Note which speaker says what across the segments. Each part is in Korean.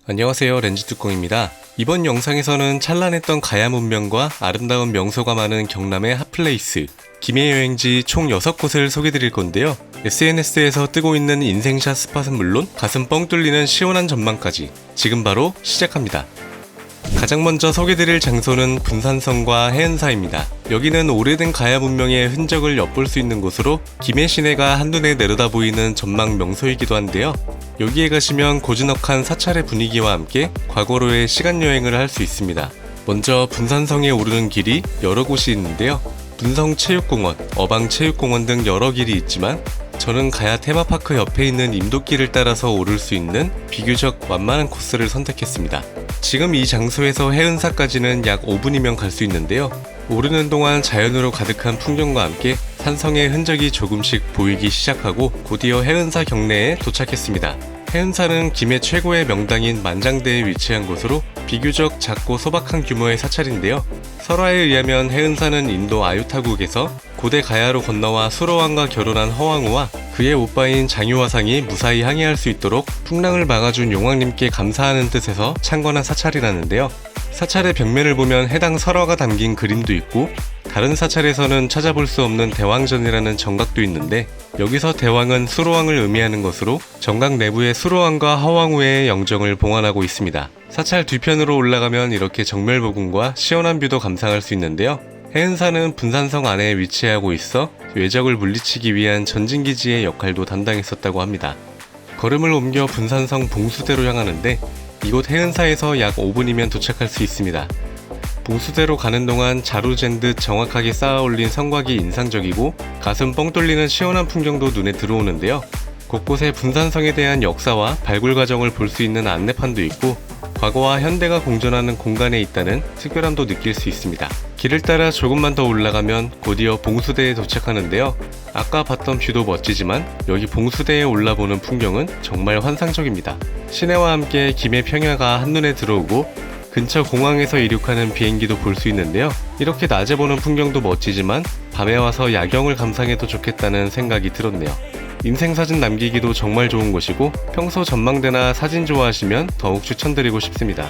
Speaker 1: 안녕하세요, 렌즈뚜껑입니다. 이번 영상에서는 찬란했던 가야 문명과 아름다운 명소가 많은 경남의 핫플레이스 김해여행지 총 6곳을 소개드릴 건데요. SNS에서 뜨고 있는 인생샷 스팟은 물론 가슴 뻥 뚫리는 시원한 전망까지 지금 바로 시작합니다. 가장 먼저 소개드릴 장소는 분산성과 해은사입니다. 여기는 오래된 가야 문명의 흔적을 엿볼 수 있는 곳으로 김해 시내가 한눈에 내려다 보이는 전망 명소이기도 한데요. 여기에 가시면 고즈넉한 사찰의 분위기와 함께 과거로의 시간여행을 할 수 있습니다. 먼저 분산성에 오르는 길이 여러 곳이 있는데요. 분성체육공원, 어방체육공원 등 여러 길이 있지만 저는 가야 테마파크 옆에 있는 임도길을 따라서 오를 수 있는 비교적 완만한 코스를 선택했습니다. 지금 이 장소에서 해은사까지는 약 5분이면 갈 수 있는데요. 오르는 동안 자연으로 가득한 풍경과 함께 산성의 흔적이 조금씩 보이기 시작하고 곧이어 해은사 경내에 도착했습니다. 해은사는 김해 최고의 명당인 만장대에 위치한 곳으로 비교적 작고 소박한 규모의 사찰인데요. 설화에 의하면 해은사는 인도 아유타국에서 고대 가야로 건너와 수로왕과 결혼한 허왕우와 그의 오빠인 장유화상이 무사히 항해할 수 있도록 풍랑을 막아준 용왕님께 감사하는 뜻에서 창건한 사찰이라는데요. 사찰의 벽면을 보면 해당 설화가 담긴 그림도 있고 다른 사찰에서는 찾아볼 수 없는 대왕전이라는 정각도 있는데 여기서 대왕은 수로왕을 의미하는 것으로 정각 내부에 수로왕과 허왕우의 영정을 봉안하고 있습니다. 사찰 뒤편으로 올라가면 이렇게 정멸보궁과 시원한 뷰도 감상할 수 있는데요. 해은사는 분산성 안에 위치하고 있어 외적을 물리치기 위한 전진기지의 역할도 담당했었다고 합니다. 걸음을 옮겨 분산성 봉수대로 향하는데 이곳 해은사에서 약 5분이면 도착할 수 있습니다. 봉수대로 가는 동안 자루잰 듯 정확하게 쌓아 올린 성곽이 인상적이고 가슴 뻥 뚫리는 시원한 풍경도 눈에 들어오는데요. 곳곳에 분산성에 대한 역사와 발굴 과정을 볼 수 있는 안내판도 있고 과거와 현대가 공존하는 공간에 있다는 특별함도 느낄 수 있습니다. 길을 따라 조금만 더 올라가면 곧이어 봉수대에 도착하는데요. 아까 봤던 뷰도 멋지지만 여기 봉수대에 올라보는 풍경은 정말 환상적입니다. 시내와 함께 김해 평야가 한눈에 들어오고 근처 공항에서 이륙하는 비행기도 볼 수 있는데요. 이렇게 낮에 보는 풍경도 멋지지만 밤에 와서 야경을 감상해도 좋겠다는 생각이 들었네요. 인생사진 남기기도 정말 좋은 곳이고 평소 전망대나 사진 좋아하시면 더욱 추천드리고 싶습니다.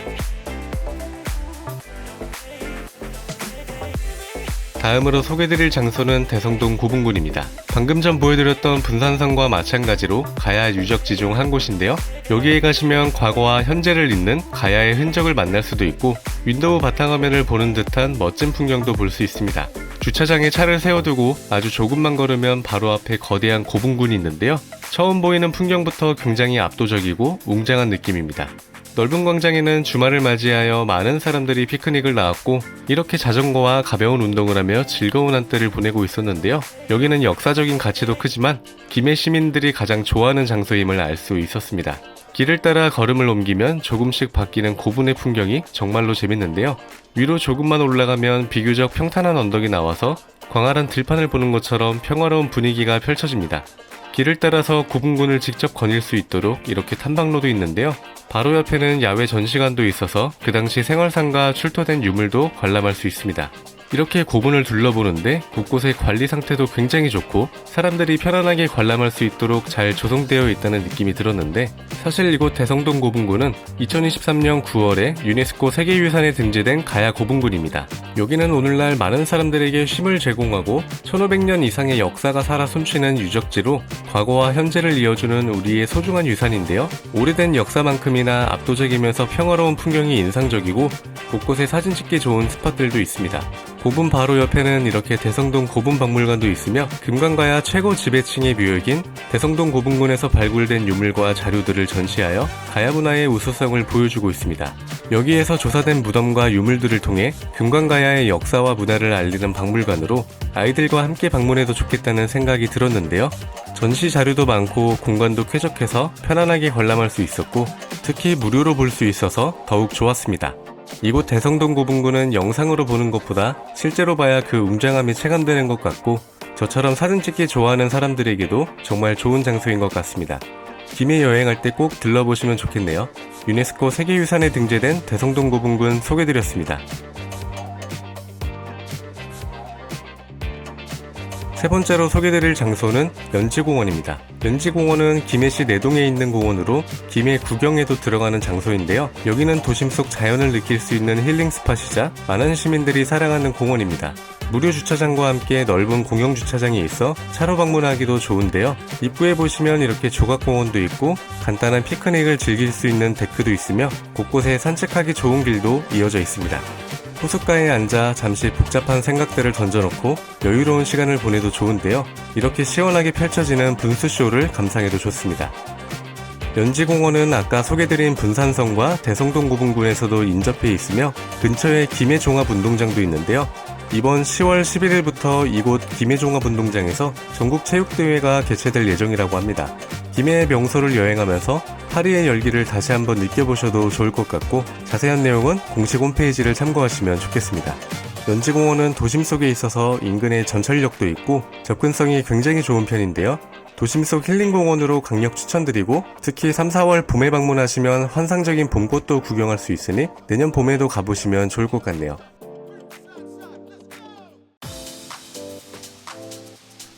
Speaker 1: 다음으로 소개드릴 장소는 대성동 고분군입니다. 방금 전 보여드렸던 분산성과 마찬가지로 가야 유적지 중 한 곳인데요. 여기에 가시면 과거와 현재를 잇는 가야의 흔적을 만날 수도 있고 윈도우 바탕화면을 보는 듯한 멋진 풍경도 볼 수 있습니다. 주차장에 차를 세워두고 아주 조금만 걸으면 바로 앞에 거대한 고분군이 있는데요. 처음 보이는 풍경부터 굉장히 압도적이고 웅장한 느낌입니다. 넓은 광장에는 주말을 맞이하여 많은 사람들이 피크닉을 나왔고 이렇게 자전거와 가벼운 운동을 하며 즐거운 한때를 보내고 있었는데요. 여기는 역사적인 가치도 크지만 김해 시민들이 가장 좋아하는 장소임을 알 수 있었습니다. 길을 따라 걸음을 옮기면 조금씩 바뀌는 고분의 풍경이 정말로 재밌는데요. 위로 조금만 올라가면 비교적 평탄한 언덕이 나와서 광활한 들판을 보는 것처럼 평화로운 분위기가 펼쳐집니다. 길을 따라서 고분군을 직접 거닐 수 있도록 이렇게 탐방로도 있는데요. 바로 옆에는 야외 전시관도 있어서 그 당시 생활상과 출토된 유물도 관람할 수 있습니다. 이렇게 고분을 둘러보는데 곳곳의 관리 상태도 굉장히 좋고 사람들이 편안하게 관람할 수 있도록 잘 조성되어 있다는 느낌이 들었는데 사실 이곳 대성동 고분군은 2023년 9월에 유네스코 세계유산에 등재된 가야 고분군입니다. 여기는 오늘날 많은 사람들에게 쉼을 제공하고 1500년 이상의 역사가 살아 숨쉬는 유적지로 과거와 현재를 이어주는 우리의 소중한 유산인데요. 오래된 역사만큼이나 압도적이면서 평화로운 풍경이 인상적이고 곳곳에 사진 찍기 좋은 스팟들도 있습니다. 고분 바로 옆에는 이렇게 대성동 고분박물관도 있으며 금관가야 최고 지배층의 묘역인 대성동 고분군에서 발굴된 유물과 자료들을 전시하여 가야 문화의 우수성을 보여주고 있습니다. 여기에서 조사된 무덤과 유물들을 통해 금관가야의 역사와 문화를 알리는 박물관으로 아이들과 함께 방문해도 좋겠다는 생각이 들었는데요. 전시 자료도 많고 공간도 쾌적해서 편안하게 관람할 수 있었고 특히 무료로 볼 수 있어서 더욱 좋았습니다. 이곳 대성동 고분군은 영상으로 보는 것보다 실제로 봐야 그 웅장함이 체감되는 것 같고 저처럼 사진 찍기 좋아하는 사람들에게도 정말 좋은 장소인 것 같습니다. 김해 여행할 때 꼭 들러보시면 좋겠네요. 유네스코 세계유산에 등재된 대성동 고분군 소개드렸습니다. 세 번째로 소개드릴 장소는 연지공원입니다. 연지공원은 김해시 내동에 있는 공원으로 김해 구경에도 들어가는 장소인데요. 여기는 도심 속 자연을 느낄 수 있는 힐링 스팟이자 많은 시민들이 사랑하는 공원입니다. 무료 주차장과 함께 넓은 공영 주차장이 있어 차로 방문하기도 좋은데요. 입구에 보시면 이렇게 조각공원도 있고 간단한 피크닉을 즐길 수 있는 데크도 있으며 곳곳에 산책하기 좋은 길도 이어져 있습니다. 호숫가에 앉아 잠시 복잡한 생각들을 던져놓고 여유로운 시간을 보내도 좋은데요. 이렇게 시원하게 펼쳐지는 분수쇼를 감상해도 좋습니다. 연지공원은 아까 소개드린 분산성과 대성동 구분구에서도 인접해 있으며 근처에 김해종합운동장도 있는데요. 이번 10월 11일부터 이곳 김해종합운동장에서 전국체육대회가 개최될 예정이라고 합니다. 김해의 명소를 여행하면서 파리의 열기를 다시 한번 느껴보셔도 좋을 것 같고 자세한 내용은 공식 홈페이지를 참고하시면 좋겠습니다. 연지공원은 도심 속에 있어서 인근에 전철역도 있고 접근성이 굉장히 좋은 편인데요. 도심 속 힐링공원으로 강력 추천드리고 특히 3, 4월 봄에 방문하시면 환상적인 봄꽃도 구경할 수 있으니 내년 봄에도 가보시면 좋을 것 같네요.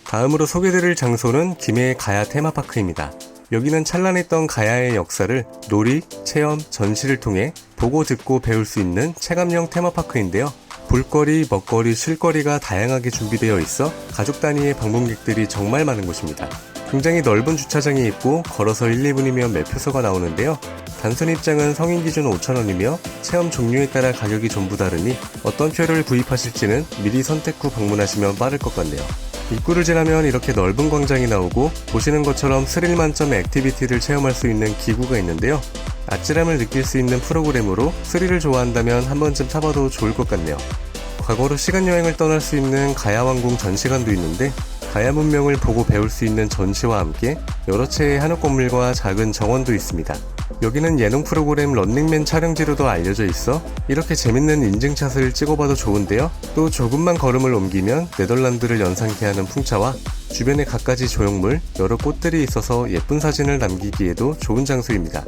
Speaker 1: 다음으로 소개드릴 장소는 김해 가야 테마파크입니다. 여기는 찬란했던 가야의 역사를 놀이, 체험, 전시를 통해 보고 듣고 배울 수 있는 체감형 테마파크인데요. 볼거리, 먹거리, 쉴거리가 다양하게 준비되어 있어 가족 단위의 방문객들이 정말 많은 곳입니다. 굉장히 넓은 주차장이 있고 걸어서 1, 2분이면 매표소가 나오는데요. 단순 입장은 성인 기준 5,000원이며 체험 종류에 따라 가격이 전부 다르니 어떤 표를 구입하실지는 미리 선택 후 방문하시면 빠를 것 같네요. 입구를 지나면 이렇게 넓은 광장이 나오고 보시는 것처럼 스릴 만점의 액티비티를 체험할 수 있는 기구가 있는데요. 아찔함을 느낄 수 있는 프로그램으로 스릴을 좋아한다면 한 번쯤 타봐도 좋을 것 같네요. 과거로 시간여행을 떠날 수 있는 가야왕궁 전시관도 있는데 가야 문명을 보고 배울 수 있는 전시와 함께 여러 채의 한옥 건물과 작은 정원도 있습니다. 여기는 예능 프로그램 런닝맨 촬영지로도 알려져 있어 이렇게 재밌는 인증샷을 찍어봐도 좋은데요. 또 조금만 걸음을 옮기면 네덜란드를 연상케 하는 풍차와 주변에 갖가지 조형물, 여러 꽃들이 있어서 예쁜 사진을 남기기에도 좋은 장소입니다.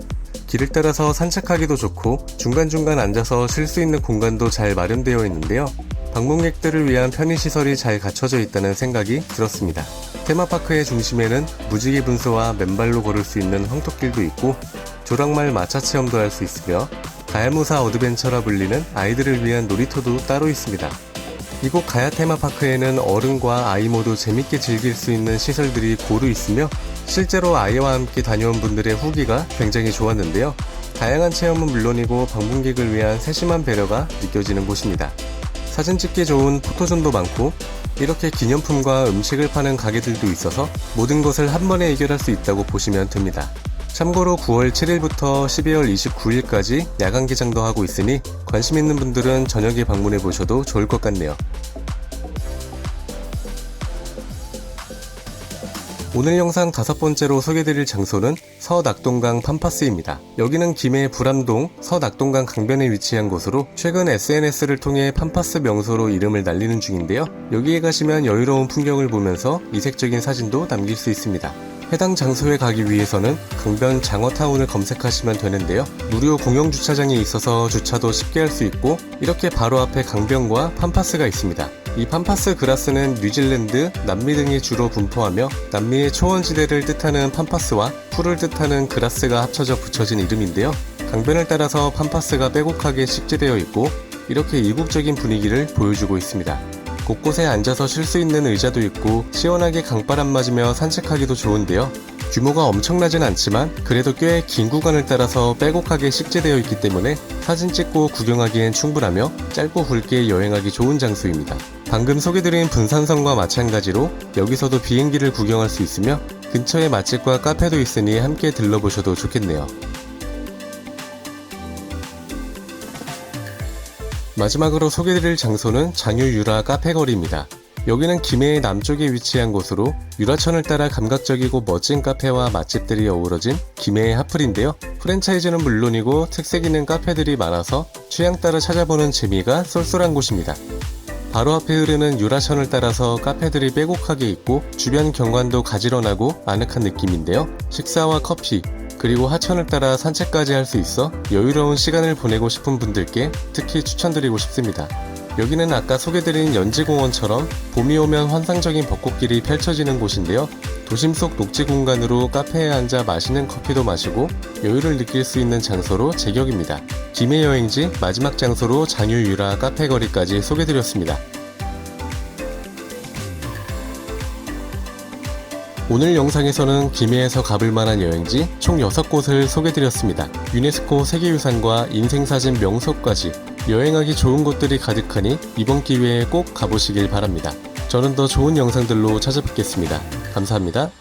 Speaker 1: 길을 따라서 산책하기도 좋고 중간중간 앉아서 쉴 수 있는 공간도 잘 마련되어 있는데요. 방문객들을 위한 편의시설이 잘 갖춰져 있다는 생각이 들었습니다. 테마파크의 중심에는 무지개 분수와 맨발로 걸을 수 있는 황토길도 있고 조랑말 마차 체험도 할 수 있으며 가야무사 어드벤처라 불리는 아이들을 위한 놀이터도 따로 있습니다. 이곳 가야 테마파크에는 어른과 아이 모두 재밌게 즐길 수 있는 시설들이 고루 있으며 실제로 아이와 함께 다녀온 분들의 후기가 굉장히 좋았는데요. 다양한 체험은 물론이고 방문객을 위한 세심한 배려가 느껴지는 곳입니다. 사진 찍기 좋은 포토존도 많고 이렇게 기념품과 음식을 파는 가게들도 있어서 모든 것을 한 번에 해결할 수 있다고 보시면 됩니다. 참고로 9월 7일부터 12월 29일까지 야간 개장도 하고 있으니 관심 있는 분들은 저녁에 방문해 보셔도 좋을 것 같네요. 오늘 영상 5번째로 소개드릴 장소는 서낙동강 팜파스입니다. 여기는 김해 불암동 서낙동강 강변에 위치한 곳으로 최근 SNS를 통해 팜파스 명소로 이름을 날리는 중인데요. 여기에 가시면 여유로운 풍경을 보면서 이색적인 사진도 남길 수 있습니다. 해당 장소에 가기 위해서는 강변 장어타운을 검색하시면 되는데요. 무료 공영 주차장이 있어서 주차도 쉽게 할 수 있고 이렇게 바로 앞에 강변과 팜파스가 있습니다. 이 팜파스 그라스는 뉴질랜드, 남미 등이 주로 분포하며 남미의 초원지대를 뜻하는 팜파스와 풀을 뜻하는 그라스가 합쳐져 붙여진 이름인데요. 강변을 따라서 팜파스가 빼곡하게 식재되어 있고 이렇게 이국적인 분위기를 보여주고 있습니다. 곳곳에 앉아서 쉴 수 있는 의자도 있고 시원하게 강바람 맞으며 산책하기도 좋은데요. 규모가 엄청나진 않지만 그래도 꽤 긴 구간을 따라서 빼곡하게 식재되어 있기 때문에 사진 찍고 구경하기엔 충분하며 짧고 굵게 여행하기 좋은 장소입니다. 방금 소개드린 분산성과 마찬가지로 여기서도 비행기를 구경할 수 있으며 근처에 맛집과 카페도 있으니 함께 들러보셔도 좋겠네요. 마지막으로 소개드릴 장소는 장유유라 카페거리입니다. 여기는 김해의 남쪽에 위치한 곳으로 유라천을 따라 감각적이고 멋진 카페와 맛집들이 어우러진 김해의 핫플인데요. 프랜차이즈는 물론이고 특색 있는 카페들이 많아서 취향 따라 찾아보는 재미가 쏠쏠한 곳입니다. 바로 앞에 흐르는 유라천을 따라서 카페들이 빼곡하게 있고 주변 경관도 가지런하고 아늑한 느낌인데요. 식사와 커피, 그리고 하천을 따라 산책까지 할 수 있어 여유로운 시간을 보내고 싶은 분들께 특히 추천드리고 싶습니다. 여기는 아까 소개드린 연지공원처럼 봄이 오면 환상적인 벚꽃길이 펼쳐지는 곳인데요. 도심 속 녹지 공간으로 카페에 앉아 맛있는 커피도 마시고 여유를 느낄 수 있는 장소로 제격입니다. 김해 여행지 마지막 장소로 장유유라 카페 거리까지 소개드렸습니다. 오늘 영상에서는 김해에서 가볼 만한 여행지 총 6곳을 소개드렸습니다. 유네스코 세계유산과 인생사진 명소까지 여행하기 좋은 곳들이 가득하니 이번 기회에 꼭 가보시길 바랍니다. 저는 더 좋은 영상들로 찾아뵙겠습니다. 감사합니다.